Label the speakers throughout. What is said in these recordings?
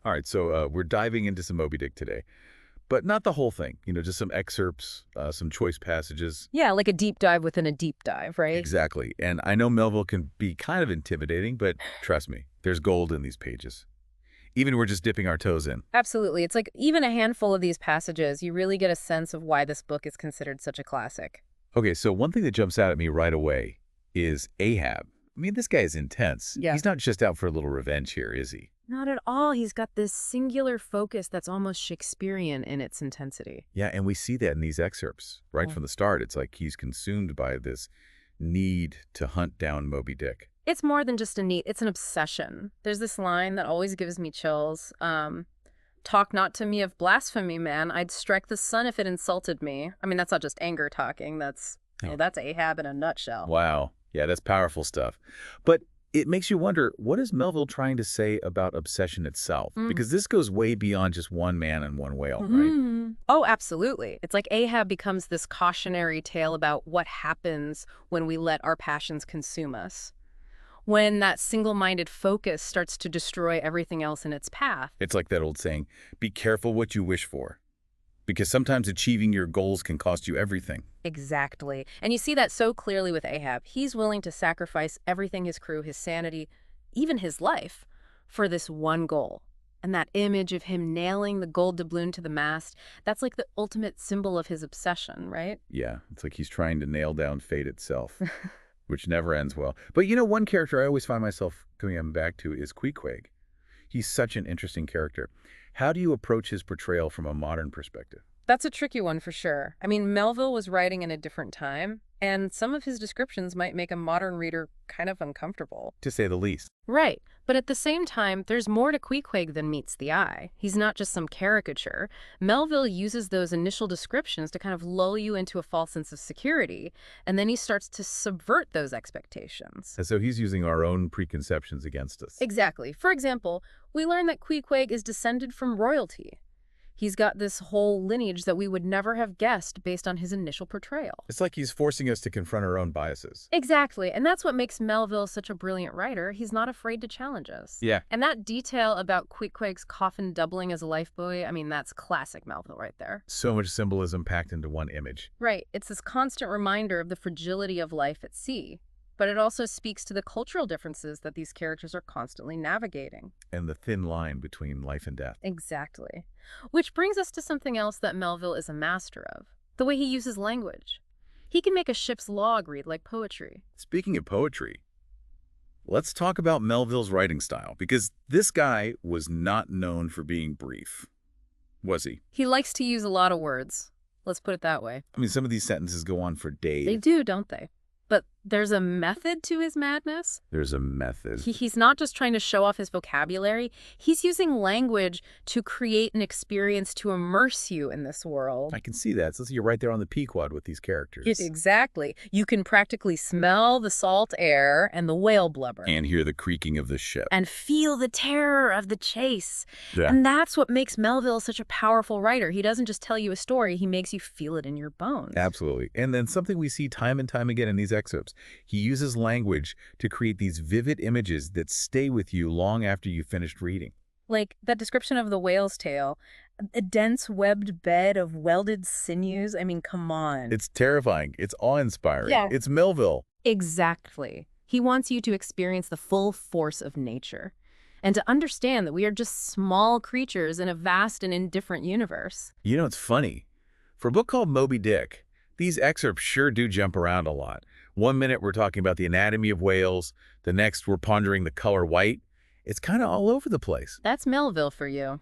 Speaker 1: All right, so we're diving into some Moby Dick today, but not the whole thing. Just some excerpts, some choice passages.
Speaker 2: Yeah, like a deep dive within a deep dive, right?
Speaker 1: Exactly. And I know Melville can be kind of intimidating, but trust me, there's gold in these pages. Even we're just dipping our toes in.
Speaker 2: Absolutely. It's like even a handful of these passages, you really get a sense of why this book is considered such a classic.
Speaker 1: Okay, so one thing that jumps out at me right away is Ahab. I mean, this guy is intense.
Speaker 2: Yeah.
Speaker 1: He's not just out for a little revenge here, is he?
Speaker 2: Not at all. He's got this singular focus that's almost Shakespearean in its intensity.
Speaker 1: Yeah, and we see that in these excerpts right
Speaker 2: Yeah.
Speaker 1: from the start. It's like he's consumed by this need to hunt down Moby Dick.
Speaker 2: It's more than just a need, it's an obsession. There's this line that always gives me chills. Talk not to me of blasphemy, man. I'd strike the sun if it insulted me. I mean, that's not just anger talking. That's Ahab in a nutshell.
Speaker 1: Wow. Yeah, that's powerful stuff. But it makes you wonder, what is Melville trying to say about obsession itself? Because this goes way beyond just one man and one whale, right?
Speaker 2: Oh, absolutely. It's like Ahab becomes this cautionary tale about what happens when we let our passions consume us. When that single-minded focus starts to destroy everything else in its path.
Speaker 1: It's like that old saying, be careful what you wish for. Because sometimes achieving your goals can cost you everything.
Speaker 2: Exactly. And you see that so clearly with Ahab. He's willing to sacrifice everything, his crew, his sanity, even his life, for this one goal. And that image of him nailing the gold doubloon to the mast, that's like the ultimate symbol of his obsession, right?
Speaker 1: Yeah, it's like he's trying to nail down fate itself, which never ends well. But one character I always find myself coming back to is Queequeg. He's such an interesting character. How do you approach his portrayal from a modern perspective?
Speaker 2: That's a tricky one for sure. I mean, Melville was writing in a different time, and some of his descriptions might make a modern reader kind of uncomfortable.
Speaker 1: To say the least.
Speaker 2: Right. But at the same time, there's more to Queequeg than meets the eye. He's not just some caricature. Melville uses those initial descriptions to kind of lull you into a false sense of security, and then he starts to subvert those expectations.
Speaker 1: And so he's using our own preconceptions against us.
Speaker 2: Exactly. For example, we learn that Queequeg is descended from royalty. He's got this whole lineage that we would never have guessed based on his initial portrayal.
Speaker 1: It's like he's forcing us to confront our own biases.
Speaker 2: Exactly, and that's what makes Melville such a brilliant writer. He's not afraid to challenge us.
Speaker 1: Yeah.
Speaker 2: And that detail about Queequeg's coffin doubling as a lifebuoy, I mean, that's classic Melville right there.
Speaker 1: So much symbolism packed into one image.
Speaker 2: Right, it's this constant reminder of the fragility of life at sea. But it also speaks to the cultural differences that these characters are constantly navigating.
Speaker 1: And the thin line between life and death.
Speaker 2: Exactly. Which brings us to something else that Melville is a master of, the way he uses language. He can make a ship's log read like poetry.
Speaker 1: Speaking of poetry, let's talk about Melville's writing style, because this guy was not known for being brief, was he?
Speaker 2: He likes to use a lot of words. Let's put it that way.
Speaker 1: I mean, some of these sentences go on for days.
Speaker 2: They do, don't they? But there's a method to his madness.
Speaker 1: There's a method.
Speaker 2: He's not just trying to show off his vocabulary. He's using language to create an experience to immerse you in this world.
Speaker 1: I can see that. So you're right there on the Pequod with these characters.
Speaker 2: Exactly. You can practically smell the salt air and the whale blubber.
Speaker 1: And hear the creaking of the ship.
Speaker 2: And feel the terror of the chase.
Speaker 1: Yeah.
Speaker 2: And that's what makes Melville such a powerful writer. He doesn't just tell you a story, he makes you feel it in your bones.
Speaker 1: Absolutely. And then something we see time and time again in these excerpts, he uses language to create these vivid images that stay with you long after you've finished reading.
Speaker 2: Like that description of the whale's tail, a dense webbed bed of welded sinews. I mean, come on.
Speaker 1: It's terrifying. It's awe-inspiring.
Speaker 2: Yeah.
Speaker 1: It's Melville.
Speaker 2: Exactly. He wants you to experience the full force of nature and to understand that we are just small creatures in a vast and indifferent universe.
Speaker 1: It's funny. For a book called Moby Dick, these excerpts sure do jump around a lot. One minute we're talking about the anatomy of whales. The next we're pondering the color white. It's kind of all over the place.
Speaker 2: That's Melville for you.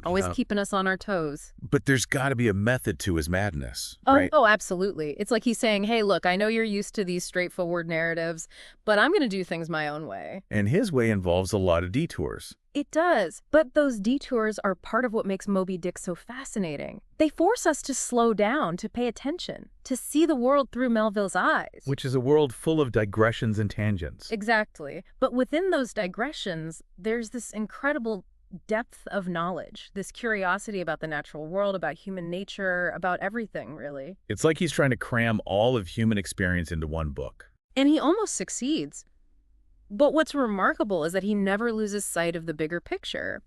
Speaker 2: Always
Speaker 1: Yeah.
Speaker 2: keeping us on our toes.
Speaker 1: But there's got to be a method to his madness, right?
Speaker 2: Oh, absolutely. It's like he's saying, hey, look, I know you're used to these straightforward narratives, but I'm going to do things my own way.
Speaker 1: And his way involves a lot of detours.
Speaker 2: It does, but those detours are part of what makes Moby Dick so fascinating. They force us to slow down, to pay attention, to see the world through Melville's eyes.
Speaker 1: Which is a world full of digressions and tangents.
Speaker 2: Exactly. But within those digressions, there's this incredible depth of knowledge, this curiosity about the natural world, about human nature, about everything, really.
Speaker 1: It's like he's trying to cram all of human experience into one book.
Speaker 2: And he almost succeeds. But what's remarkable is that he never loses sight of the bigger picture.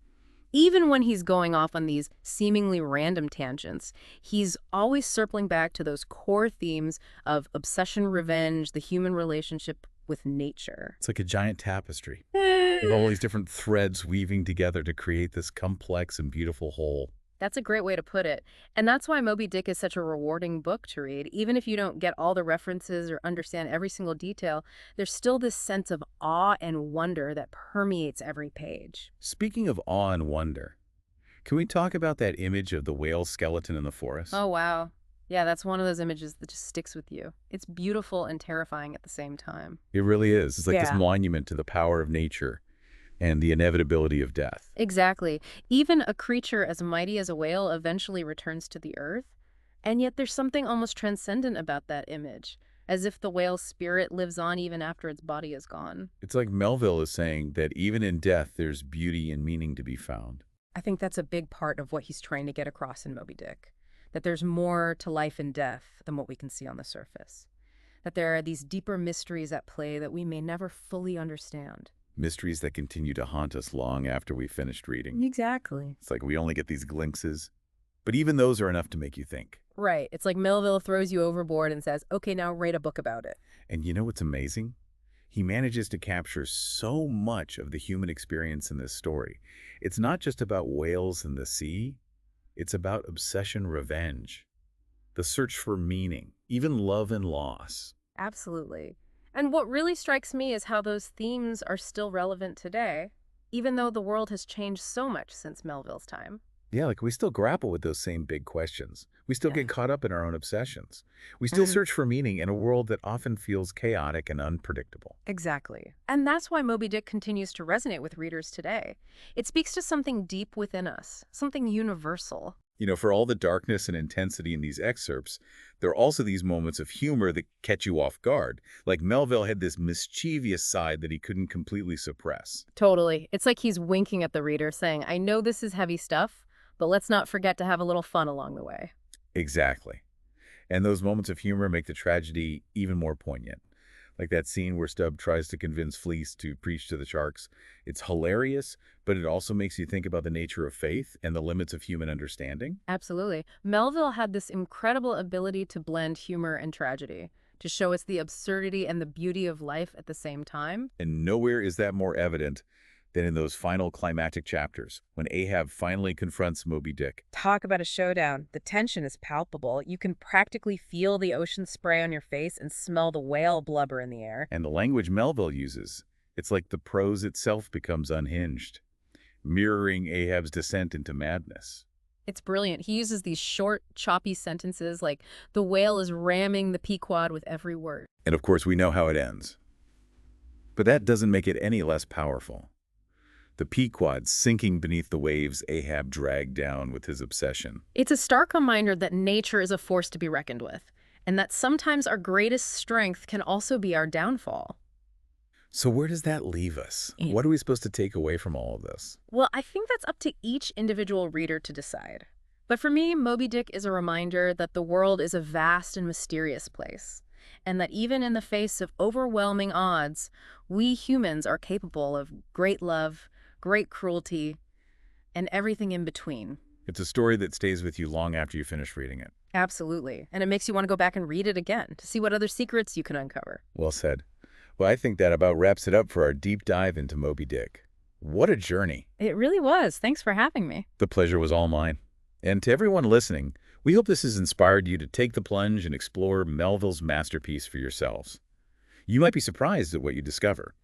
Speaker 2: Even when he's going off on these seemingly random tangents, he's always circling back to those core themes of obsession, revenge, the human relationship with nature.
Speaker 1: It's like a giant tapestry with all these different threads weaving together to create this complex and beautiful whole.
Speaker 2: That's a great way to put it. And that's why Moby Dick is such a rewarding book to read. Even if you don't get all the references or understand every single detail, there's still this sense of awe and wonder that permeates every page.
Speaker 1: Speaking of awe and wonder, can we talk about that image of the whale skeleton in the forest?
Speaker 2: Oh, wow. Yeah, that's one of those images that just sticks with you. It's beautiful and terrifying at the same time.
Speaker 1: It really is. It's like this
Speaker 2: Yeah.
Speaker 1: monument to the power of nature and the inevitability of death.
Speaker 2: Exactly. Even a creature as mighty as a whale eventually returns to the earth. And yet there's something almost transcendent about that image, as if the whale's spirit lives on even after its body is gone.
Speaker 1: It's like Melville is saying that even in death, there's beauty and meaning to be found.
Speaker 2: I think that's a big part of what he's trying to get across in Moby Dick. That there's more to life and death than what we can see on the surface. That there are these deeper mysteries at play that we may never fully understand.
Speaker 1: Mysteries that continue to haunt us long after we've finished reading.
Speaker 2: Exactly.
Speaker 1: It's like we only get these glimpses, but even those are enough to make you think.
Speaker 2: Right. It's like Melville throws you overboard and says, okay, now write a book about it.
Speaker 1: And you know what's amazing? He manages to capture so much of the human experience in this story. It's not just about whales and the sea. It's about obsession, revenge, the search for meaning, even love and loss.
Speaker 2: Absolutely. And what really strikes me is how those themes are still relevant today, even though the world has changed so much since Melville's time.
Speaker 1: Yeah, like we still grapple with those same big questions. We still
Speaker 2: Yeah.
Speaker 1: get caught up in our own obsessions. We still search for meaning in a world that often feels chaotic and unpredictable.
Speaker 2: Exactly. And that's why Moby Dick continues to resonate with readers today. It speaks to something deep within us, something universal.
Speaker 1: You know, for all the darkness and intensity in these excerpts, there are also these moments of humor that catch you off guard. Like Melville had this mischievous side that he couldn't completely suppress.
Speaker 2: Totally. It's like he's winking at the reader, saying, I know this is heavy stuff, but let's not forget to have a little fun along the way.
Speaker 1: Exactly. And those moments of humor make the tragedy even more poignant. Like that scene where Stubb tries to convince Fleece to preach to the sharks. It's hilarious, but it also makes you think about the nature of faith and the limits of human understanding.
Speaker 2: Absolutely. Melville had this incredible ability to blend humor and tragedy, to show us the absurdity and the beauty of life at the same time.
Speaker 1: And nowhere is that more evident than in those final climactic chapters, when Ahab finally confronts Moby Dick.
Speaker 2: Talk about a showdown. The tension is palpable. You can practically feel the ocean spray on your face and smell the whale blubber in the air.
Speaker 1: And the language Melville uses, it's like the prose itself becomes unhinged, mirroring Ahab's descent into madness.
Speaker 2: It's brilliant. He uses these short, choppy sentences like, the whale is ramming the Pequod with every word.
Speaker 1: And of course, we know how it ends. But that doesn't make it any less powerful. The Pequod sinking beneath the waves Ahab dragged down with his obsession.
Speaker 2: It's a stark reminder that nature is a force to be reckoned with, and that sometimes our greatest strength can also be our downfall.
Speaker 1: So where does that leave us? What are we supposed to take away from all of this?
Speaker 2: Well, I think that's up to each individual reader to decide. But for me, Moby Dick is a reminder that the world is a vast and mysterious place, and that even in the face of overwhelming odds, we humans are capable of great love, great cruelty, and everything in between.
Speaker 1: It's a story that stays with you long after you finish reading it.
Speaker 2: Absolutely. And it makes you want to go back and read it again to see what other secrets you can uncover.
Speaker 1: Well said. Well, I think that about wraps it up for our deep dive into Moby Dick. What a journey.
Speaker 2: It really was. Thanks for having me.
Speaker 1: The pleasure was all mine. And to everyone listening, we hope this has inspired you to take the plunge and explore Melville's masterpiece for yourselves. You might be surprised at what you discover.